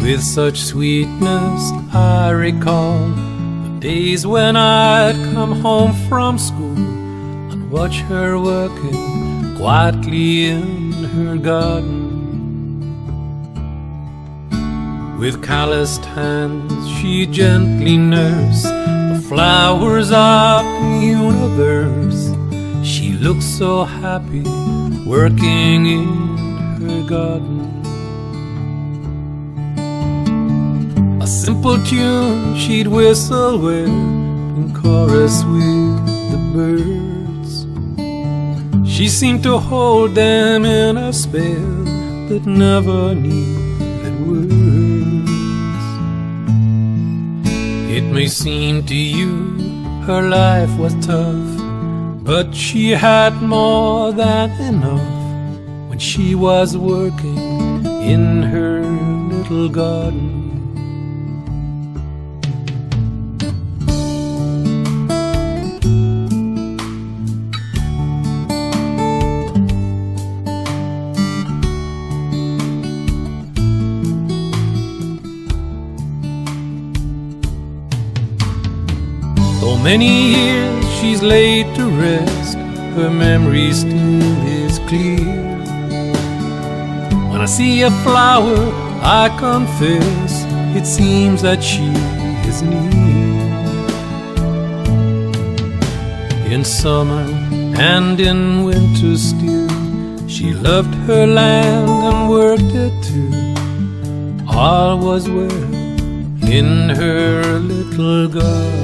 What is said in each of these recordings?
With such sweetness I recall the days when I'd come home from school and watch her working quietly in her garden. With calloused hands she gently nursed the flowers of the universe. She looked so happy working in her garden. A simple tune she'd whistle with and chorus with the birds. She seemed to hold them in a spell that never needed words. It may seem to you her life was tough, but she had more than enough when she was working in her little garden. Though many years she's laid to rest, her memory still is clear. When I see a flower, I confess it seems that she is near. In summer and in winter still, she loved her land and worked it too. All was well in her little garden.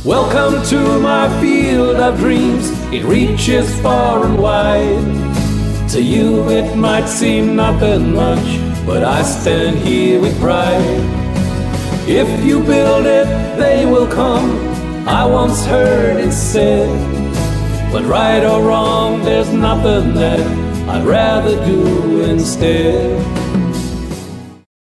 Welcome to my field of dreams, it reaches far and wide. To you it might seem nothing much, but I stand here with pride. If you build it, they will come, I once heard it said. But right or wrong, there's nothing that I'd rather do instead.